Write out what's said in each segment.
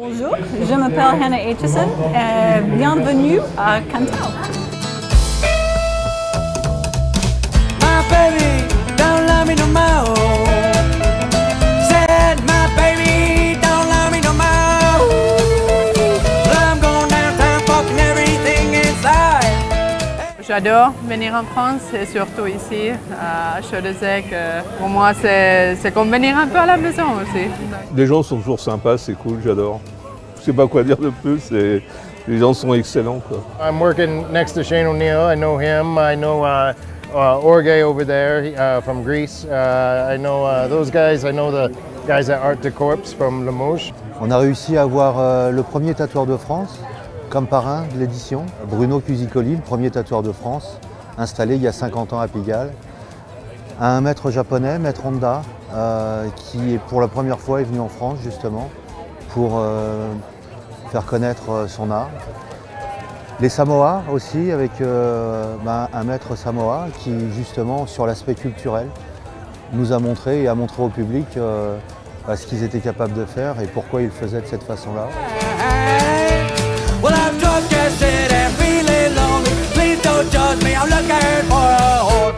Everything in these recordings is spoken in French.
Bonjour, je m'appelle Hannah Aitchison et bienvenue à Cantal. My baby don't love me no more. Said my baby don't love me no more. I'm going downtown fucking everything inside. J'adore venir en France et surtout ici à Chaudezec. Pour moi, c'est comme venir un peu à la maison aussi. Les gens sont toujours sympas, c'est cool, j'adore. Je sais pas quoi dire de plus, les gens sont excellents, quoi. I'm working next to Shane O'Neill. I know him. I know Orge over there from Greece. I know those guys. I know the guys at Art de Corps from Limoges. On a réussi à avoir le premier tatoueur de France comme parrain de l'édition, Bruno Cusicoli, le premier tatoueur de France, installé il y a 50 ans à Pigalle. Un maître japonais, maître Honda, qui pour la première fois est venu en France justement pour faire connaître son art. Les Samoa aussi, avec un maître Samoa qui justement sur l'aspect culturel nous a montré et a montré au public ce qu'ils étaient capables de faire et pourquoi ils le faisaient de cette façon-là. Well, I'm drunk as shit and feeling lonely. Please don't judge me, I'm looking for a whore.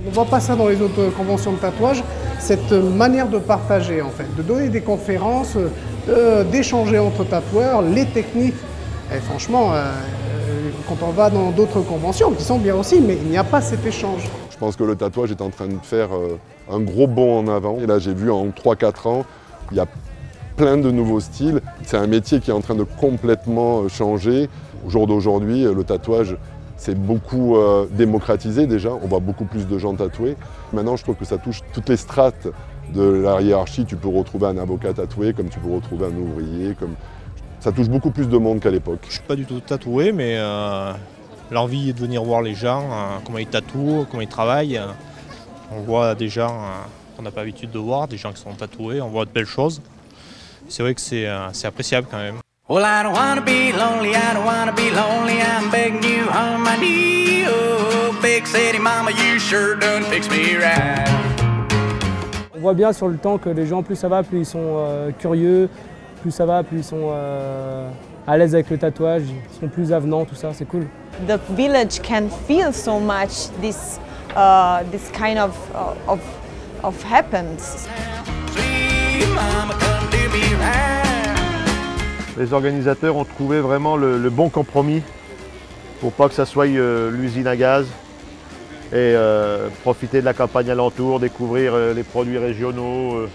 On ne voit pas ça dans les autres conventions de tatouage, cette manière de partager en fait, de donner des conférences, d'échanger entre tatoueurs, les techniques. Et franchement, quand on va dans d'autres conventions, qui sont bien aussi, mais il n'y a pas cet échange. Je pense que le tatouage est en train de faire un gros bond en avant. Et là, j'ai vu en 3-4 ans, il y a plein de nouveaux styles. C'est un métier qui est en train de complètement changer. Au jour d'aujourd'hui, le tatouage s'est beaucoup démocratisé déjà. On voit beaucoup plus de gens tatoués. Maintenant, je trouve que ça touche toutes les strates de la hiérarchie. Tu peux retrouver un avocat tatoué, comme tu peux retrouver un ouvrier. Ça touche beaucoup plus de monde qu'à l'époque. Je ne suis pas du tout tatoué, mais l'envie de venir voir les gens, comment ils tatouent, comment ils travaillent. On voit des gens qu'on n'a pas l'habitude de voir, des gens qui sont tatoués, on voit de belles choses. C'est vrai que c'est appréciable quand même. Well, I don't wanna be lonely, I don't wanna be lonely. I'm begging you on my knee. Oh, big city mama, you sure done fix me right. On voit bien sur le temps que les gens, plus ça va, plus ils sont curieux, plus ça va, plus ils sont à l'aise avec le tatouage, ils sont plus avenants, tout ça, c'est cool. The village can feel so much this kind of happens. Sweet mama, come do me right. Les organisateurs ont trouvé vraiment le bon compromis pour pas que ça soit l'usine à gaz et profiter de la campagne alentour, découvrir les produits régionaux.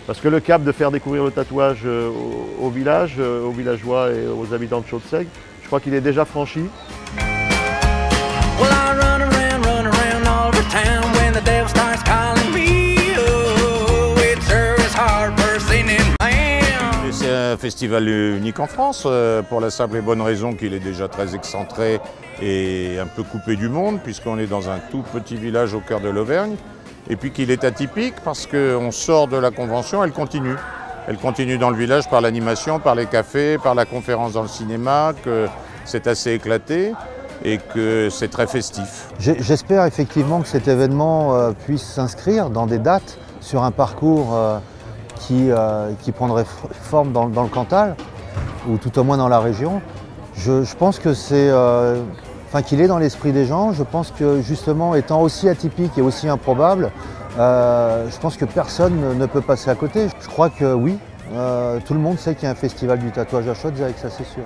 Parce que le cap de faire découvrir le tatouage au village, aux villageois et aux habitants de Chaudezec, je crois qu'il est déjà franchi. Well, I run around all over town when the devil starts calling me. Oh, it sure is hard person in man. C'est un festival unique en France, pour la simple et bonne raison qu'il est déjà très excentré et un peu coupé du monde, puisqu'on est dans un tout petit village au cœur de l'Auvergne. Et puis qu'il est atypique parce qu'on sort de la convention, elle continue. Elle continue dans le village par l'animation, par les cafés, par la conférence dans le cinéma, que c'est assez éclaté et que c'est très festif. J'espère effectivement que cet événement puisse s'inscrire dans des dates sur un parcours qui prendrait forme dans le Cantal, ou tout au moins dans la région. Je pense que qu'il est dans l'esprit des gens. Je pense que justement, étant aussi atypique et aussi improbable, je pense que personne ne peut passer à côté. Je crois que oui, tout le monde sait qu'il y a un festival du tatouage à Chaudezec, ça c'est sûr.